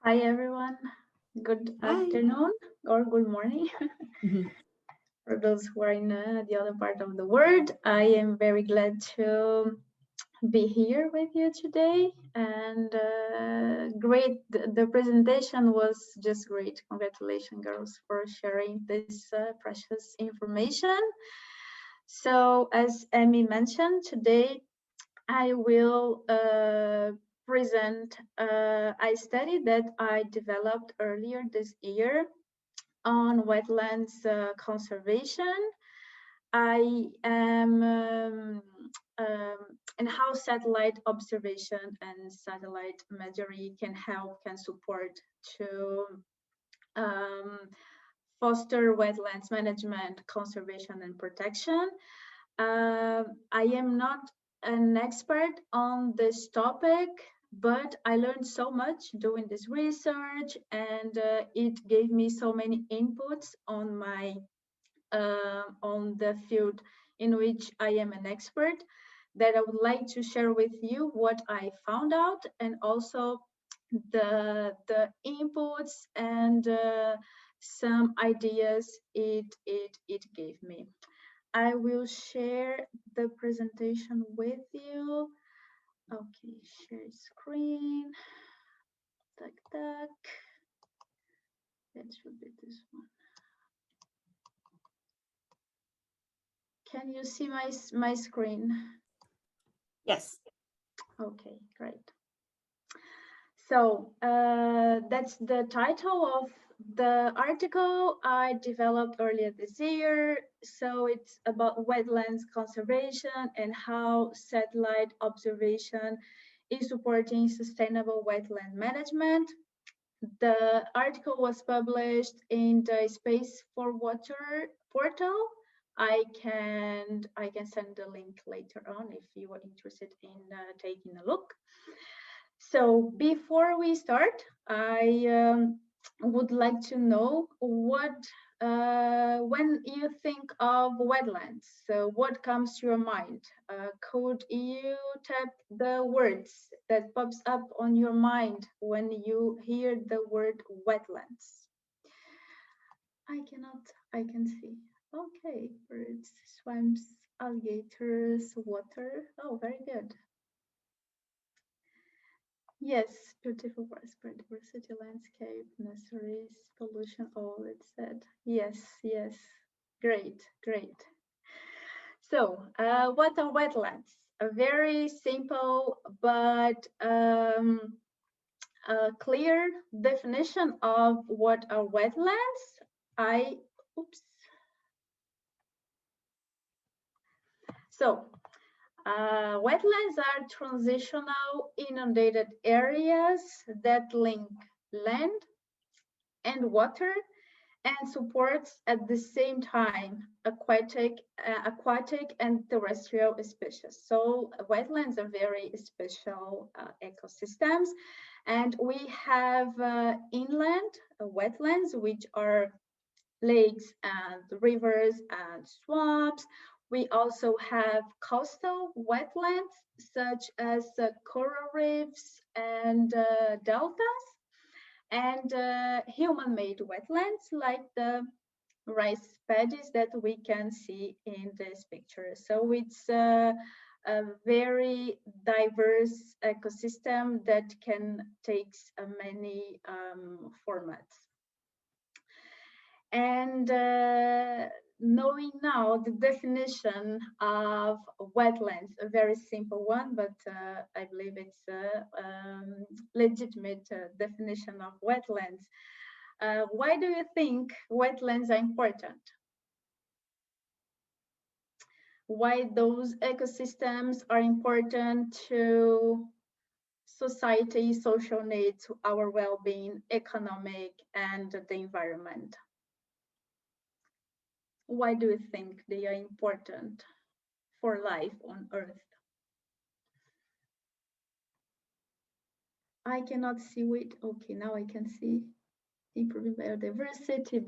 Hi everyone, good Hi. afternoon or good morning. For those who are in the other part of the world, I am very glad to be here with you today, and great, the presentation was just great. Congratulations girls for sharing this precious information. So as Amy mentioned, today I will present a study that I developed earlier this year on wetlands conservation. I am and how satellite observation and satellite imagery can support to foster wetlands management, conservation, and protection. I am not an expert on this topic, but I learned so much doing this research, and it gave me so many inputs on my on the field in which I am an expert, that I would like to share with you what I found out, and also the inputs and some ideas it gave me. I will share the presentation with you. Okay, share screen. That should be this one. Can you see my screen? Yes. Okay, great. So that's the title of the article I developed earlier this year. So it's about wetlands conservation and how satellite observation is supporting sustainable wetland management. The article was published in the Space for Water portal. I can send the link later on if you are interested in taking a look. So before we start, I would like to know what, when you think of wetlands, so what comes to your mind? Could you tap the words that pops up on your mind when you hear the word wetlands? I can see. Okay, birds, swamps, alligators, water. Oh, very good. Yes, beautiful forest, biodiversity, landscape, nurseries, pollution, all it said. Yes, great. So, what are wetlands? A very simple but clear definition of what are wetlands. So, wetlands are transitional inundated areas that link land and water and supports at the same time aquatic and terrestrial species. So wetlands are very special ecosystems, and we have inland wetlands, which are lakes and rivers and swamps. We also have coastal wetlands, such as coral reefs and deltas, and human-made wetlands like the rice paddies that we can see in this picture. So it's a very diverse ecosystem that can take many formats. And knowing now the definition of wetlands, a very simple one, but I believe it's a legitimate definition of wetlands. Why do you think wetlands are important? Why those ecosystems are important to society, social needs, our well-being, economic, and the environment? Why do you think they are important for life on Earth? I cannot see it. Okay, now I can see. Improving biodiversity,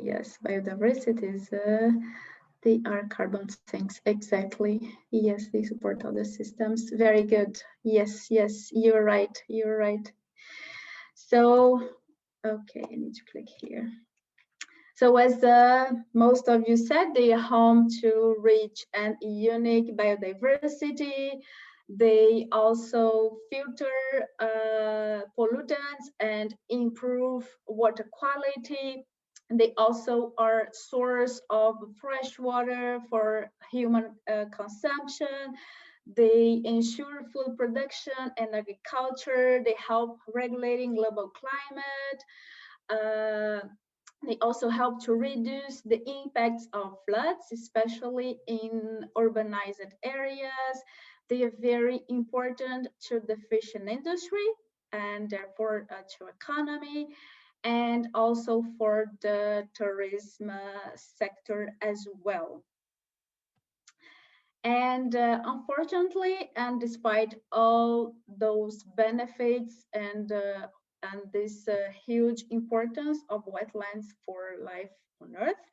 yes, biodiversity is, they are carbon sinks, exactly. Yes, they support other systems, very good. Yes, you're right. So, okay, I need to click here. So as most of you said, they are home to rich and unique biodiversity. They also filter pollutants and improve water quality. They also are source of fresh water for human consumption. They ensure food production and agriculture. They help regulating global climate. They also help to reduce the impacts of floods, especially in urbanized areas. They are very important to the fishing industry and therefore to economy, and also for the tourism sector as well. And unfortunately, and despite all those benefits and this huge importance of wetlands for life on Earth,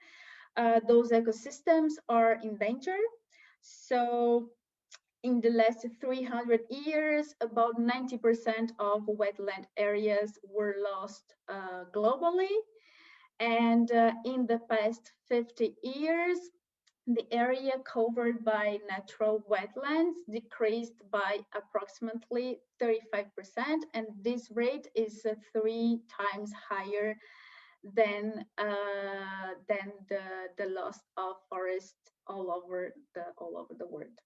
those ecosystems are in danger. So in the last 300 years, about 90% of wetland areas were lost globally. And in the past 50 years, the area covered by natural wetlands decreased by approximately 35%, and this rate is 3 times higher than the loss of forest all over the world.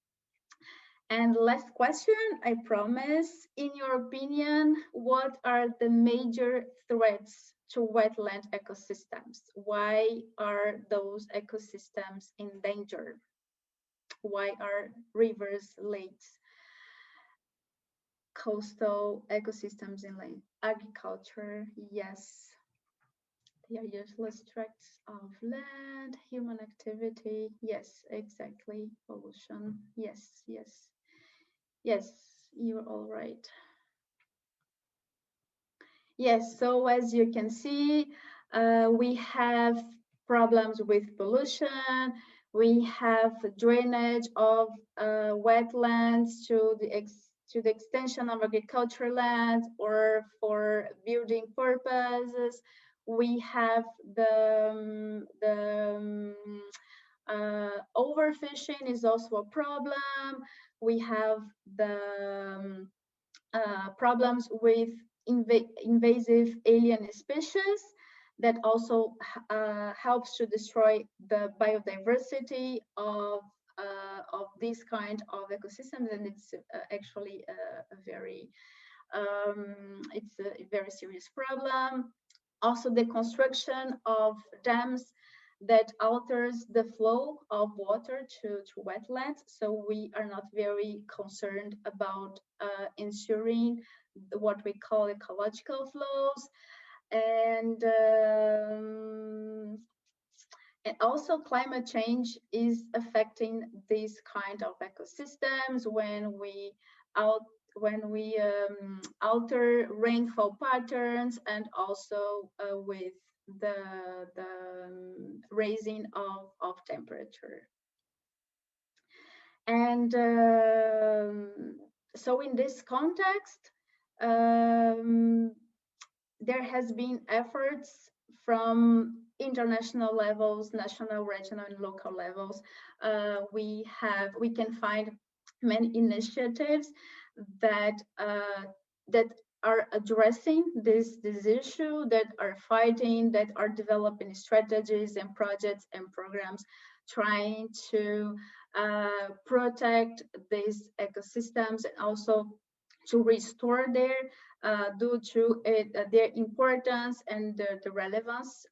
And last question, I promise. In your opinion, what are the major threats to wetland ecosystems? Why are those ecosystems in danger? Why are rivers, lakes, coastal ecosystems in land? Agriculture, yes. They are useless tracts of land, human activity, yes, exactly. Pollution, yes, yes. Yes, you're all right. Yes, so as you can see, we have problems with pollution. We have drainage of wetlands to the extension of agricultural land or for building purposes. We have the overfishing is also a problem. We have the problems with invasive alien species that also helps to destroy the biodiversity of this kind of ecosystems, and it's actually a very it's a very serious problem. Also, the construction of dams that alters the flow of water to wetlands. So we are not very concerned about ensuring what we call ecological flows. And also climate change is affecting these kind of ecosystems when we alter rainfall patterns, and also with the raising of temperature. And so in this context, there has been efforts from international levels, national, regional, and local levels. We can find many initiatives that are addressing this issue, that are fighting, that are developing strategies and projects and programs trying to protect these ecosystems and also to restore due to their importance and the relevance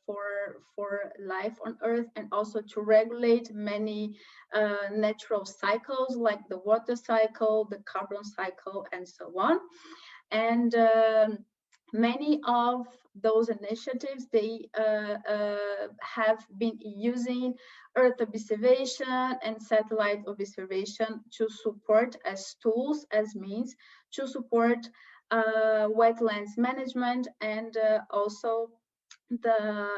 for life on Earth, and also to regulate many natural cycles like the water cycle, the carbon cycle, and so on. And many of those initiatives, they have been using Earth observation and satellite observation to support as tools, as means to support wetlands management, and also the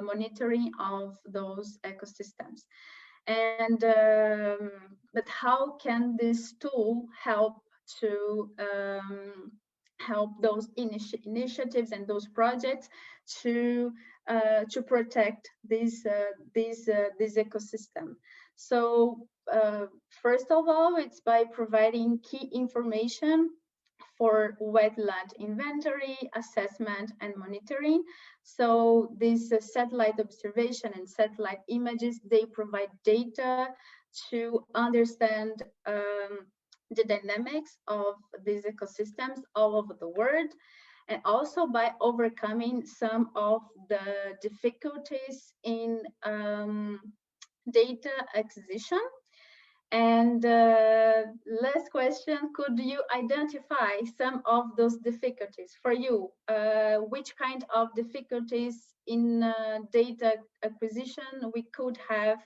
monitoring of those ecosystems. And but how can this tool help to help those initiatives and those projects to protect this ecosystem. So first of all, it's by providing key information for wetland inventory, assessment, and monitoring. So this satellite observation and satellite images, they provide data to understand the dynamics of these ecosystems all over the world, and also by overcoming some of the difficulties in data acquisition. And last question, could you identify some of those difficulties for you? Which kind of difficulties in data acquisition we could have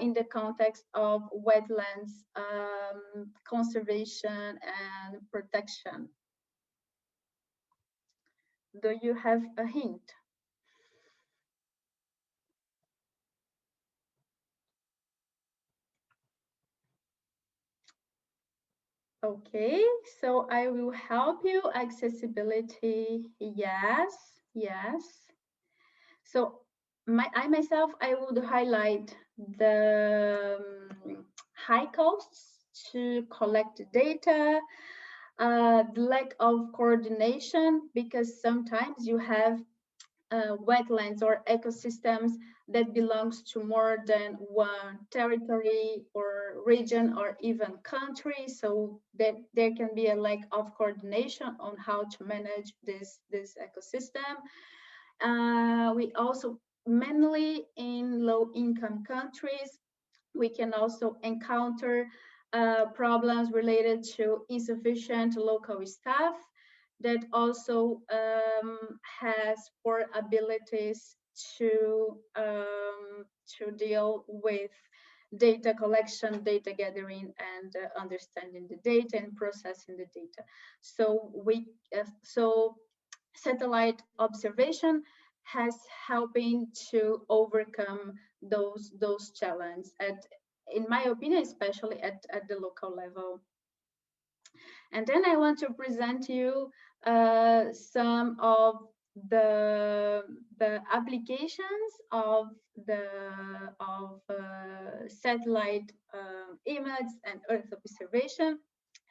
in the context of wetlands conservation and protection? Do you have a hint? Okay, so I will help you. Accessibility, yes, yes. So I myself, I would highlight the high costs to collect data, the lack of coordination, because sometimes you have wetlands or ecosystems that belongs to more than one territory or region or even country, so that there can be a lack of coordination on how to manage this ecosystem. We also, mainly in low-income countries, we can also encounter problems related to insufficient local staff that also has poor abilities to deal with data collection, data gathering, and understanding the data and processing the data. So satellite observation has helping to overcome those challenges, in my opinion, especially at the local level. And then I want to present you some of the applications of satellite image and Earth observation,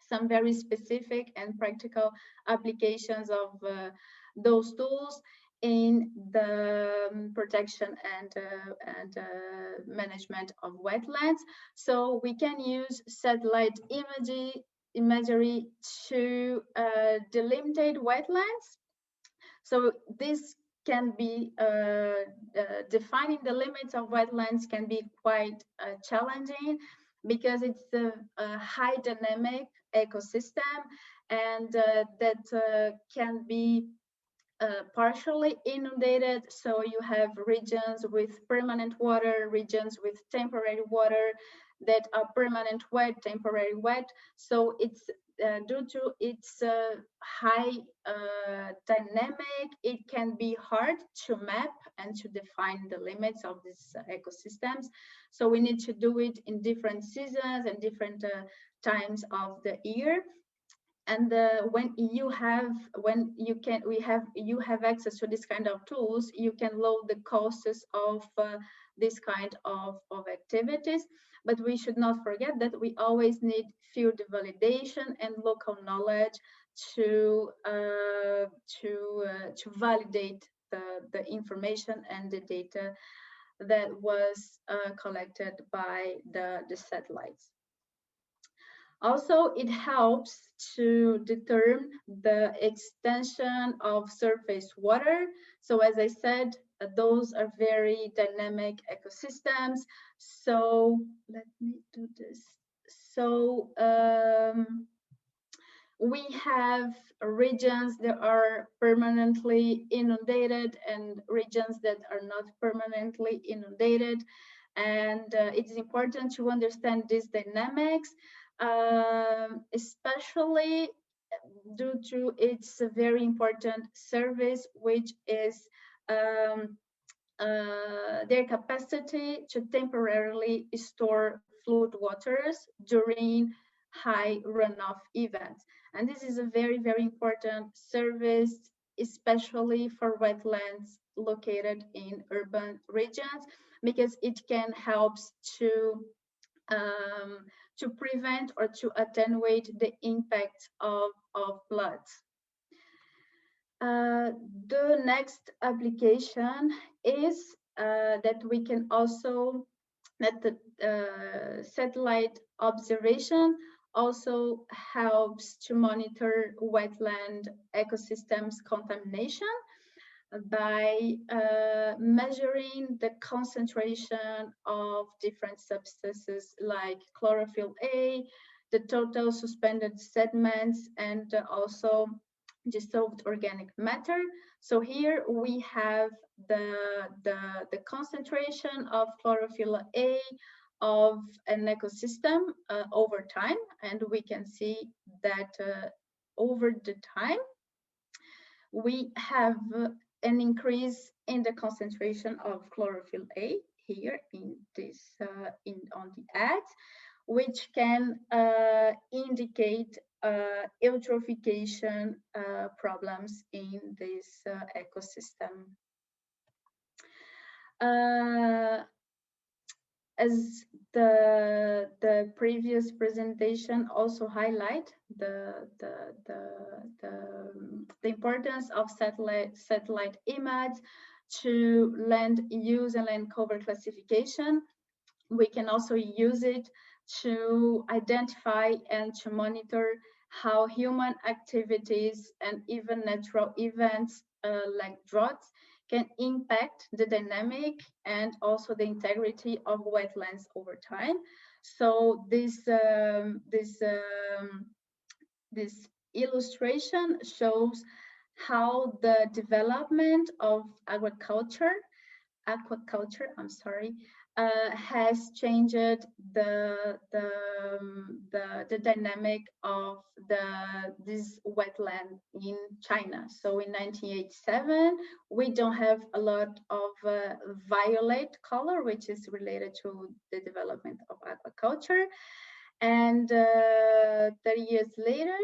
some very specific and practical applications of those tools in the protection and management of wetlands. So we can use satellite imagery to delimitate wetlands. So this can be defining the limits of wetlands can be quite challenging, because it's a high dynamic ecosystem, and that can be partially inundated. So you have regions with permanent water, regions with temporary water that are permanent wet, temporary wet. So it's due to its high dynamic, it can be hard to map and to define the limits of these ecosystems. So we need to do it in different seasons and different times of the year. And when you have access to this kind of tools, you can lower the costs of this kind of activities. But we should not forget that we always need field validation and local knowledge to validate the information and the data that was collected by the satellites. Also, it helps to determine the extension of surface water. So as I said, those are very dynamic ecosystems. So let me do this. So we have regions that are permanently inundated and regions that are not permanently inundated. And it's important to understand these dynamics, especially due to its very important service, which is their capacity to temporarily store flood waters during high runoff events. And this is a very, very important service, especially for wetlands located in urban regions, because it can help to prevent or to attenuate the impact of floods. The next application is that we can also, that the satellite observation also helps to monitor wetland ecosystems contamination by measuring the concentration of different substances like chlorophyll A, the total suspended sediments, and also dissolved organic matter. So here we have the concentration of chlorophyll A of an ecosystem over time, and we can see that over the time we have an increase in the concentration of chlorophyll A here in this on the ads, which can indicate eutrophication problems in this ecosystem. As the previous presentation also highlight the importance of satellite image to land use and land cover classification. We can also use it to identify and to monitor how human activities and even natural events like droughts can impact the dynamic and also the integrity of wetlands over time. So this illustration shows how the development of aquaculture, has changed the dynamic of this wetland in China. So in 1987, we don't have a lot of violet color, which is related to the development of aquaculture. And 30 years later,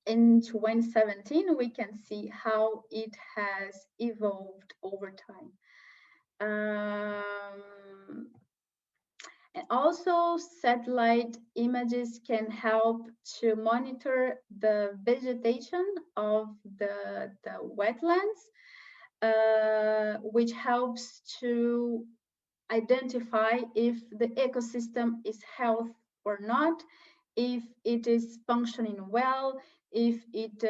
in 2017, we can see how it has evolved over time. And also, satellite images can help to monitor the vegetation of the wetlands, which helps to identify if the ecosystem is healthy or not, if it is functioning well, if it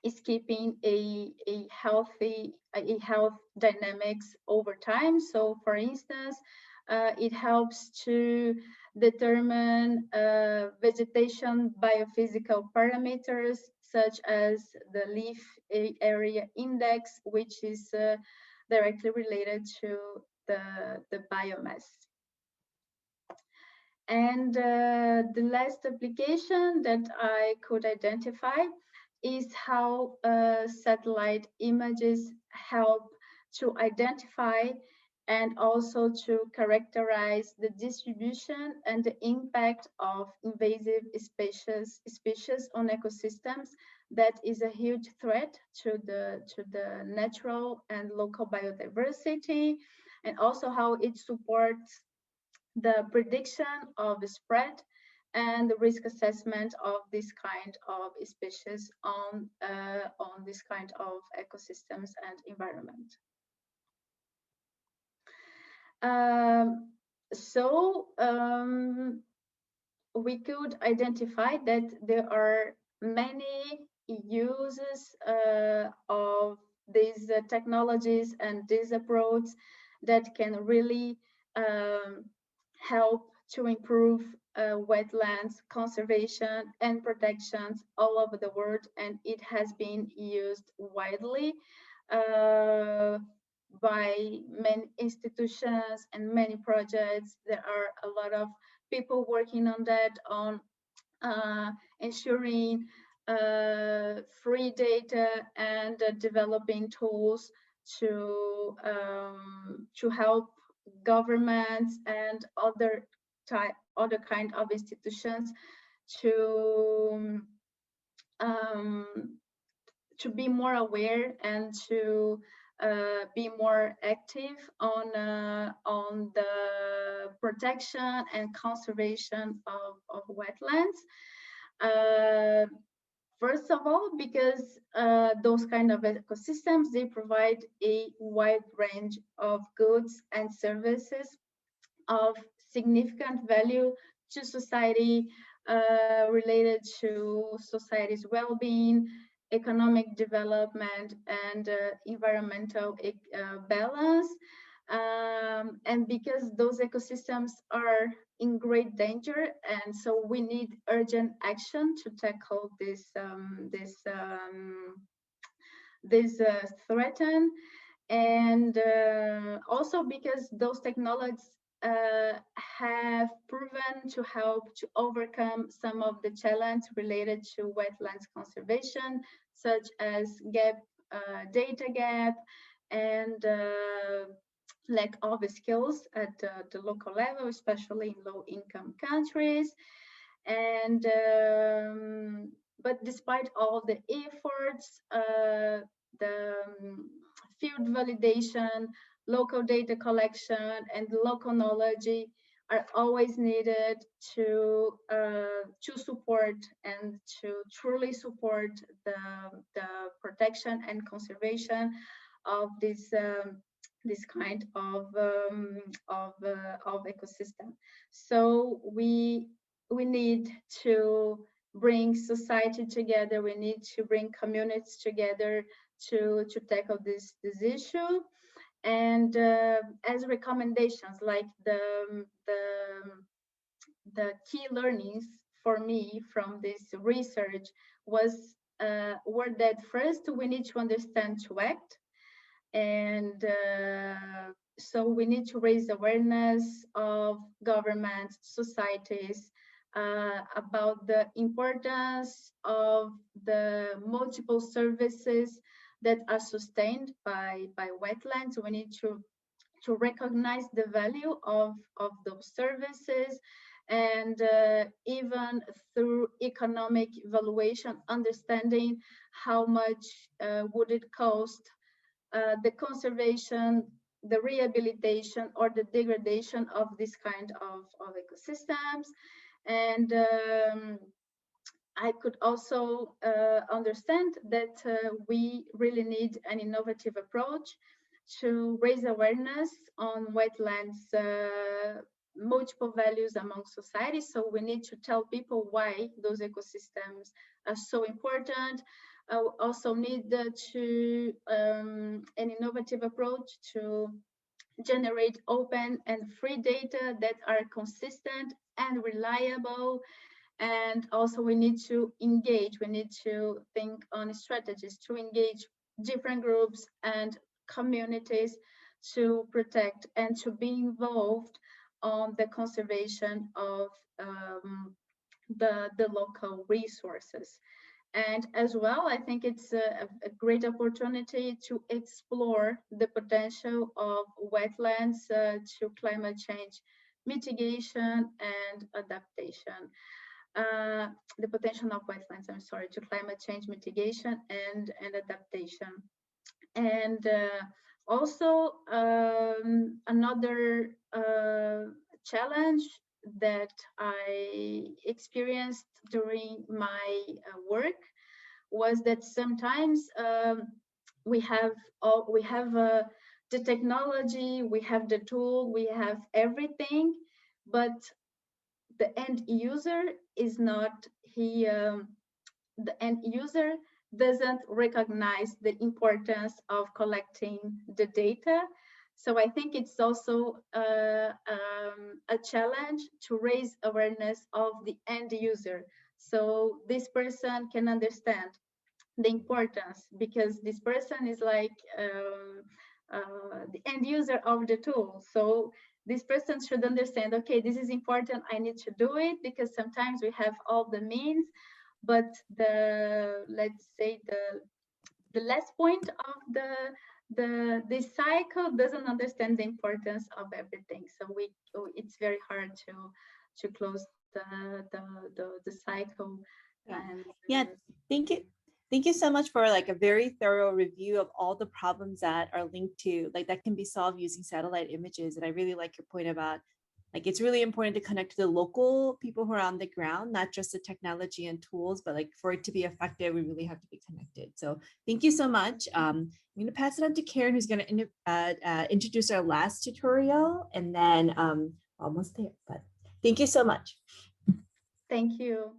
is keeping a health dynamics over time. So for instance, it helps to determine vegetation biophysical parameters such as the leaf area index, which is directly related to the biomass. And the last application that I could identify is how satellite images help to identify and also to characterize the distribution and the impact of invasive species on ecosystems. That is a huge threat to the natural and local biodiversity, and also how it supports the prediction of the spread and the risk assessment of this kind of species on this kind of ecosystems and environment. We could identify that there are many uses of these technologies and these approaches that can really help to improve wetlands conservation and protections all over the world, and it has been used widely by many institutions and many projects. There are a lot of people working on that, on ensuring free data and developing tools to help governments and other kind of institutions to to be more aware and to be more active on the protection and conservation of wetlands. First of all, because those kind of ecosystems, they provide a wide range of goods and services of significant value to society, related to society's well-being, economic development, and environmental balance. And because those ecosystems are in great danger, and so we need urgent action to tackle this threat. And also because those technologies have proven to help to overcome some of the challenges related to wetlands conservation, such as data gap, and lack of skills at the local level, especially in low-income countries. And but despite all the efforts, the field validation, local data collection, and local knowledge are always needed to support and to truly support the protection and conservation of this kind of ecosystem. So we need to bring society together. We need to bring communities together to tackle this issue. And as recommendations, like the key learnings for me from this research were that first we need to understand to act, and so we need to raise awareness of governments, societies, about the importance of the multiple services that are sustained by wetlands. We need to recognize the value of those services, and even through economic evaluation, understanding how much would it cost the conservation, the rehabilitation, or the degradation of this kind of ecosystems. And I could also understand that we really need an innovative approach to raise awareness on wetlands multiple values among society. So we need to tell people why those ecosystems are so important. Also need to an innovative approach to generate open and free data that are consistent and reliable. And also we need to engage, we need to think on strategies to engage different groups and communities to protect and to be involved on the conservation of the local resources. And as well, I think it's a great opportunity to explore the potential of wetlands to climate change mitigation and adaptation. The potential of wetlands, I'm sorry, to climate change mitigation and adaptation. And also another challenge that I experienced during my work was that sometimes we have the technology, we have the tool, we have everything, but the end user is not the end user doesn't recognize the importance of collecting the data. So I think it's also a challenge to raise awareness of the end user, so this person can understand the importance, because this person is like the end user of the tool. So this person should understand, okay, this is important, I need to do it, because sometimes we have all the means, but let's say the last point of the cycle doesn't understand the importance of everything. So it's very hard to close the cycle And Yeah, thank you. Thank you so much for like a very thorough review of all the problems that are linked to, like that can be solved using satellite images. And I really like your point about like it's really important to connect to the local people who are on the ground, not just the technology and tools, but like for it to be effective, we really have to be connected. So thank you so much. I'm going to pass it on to Karen, who's going to introduce our last tutorial, and then almost there. But thank you so much. thank you.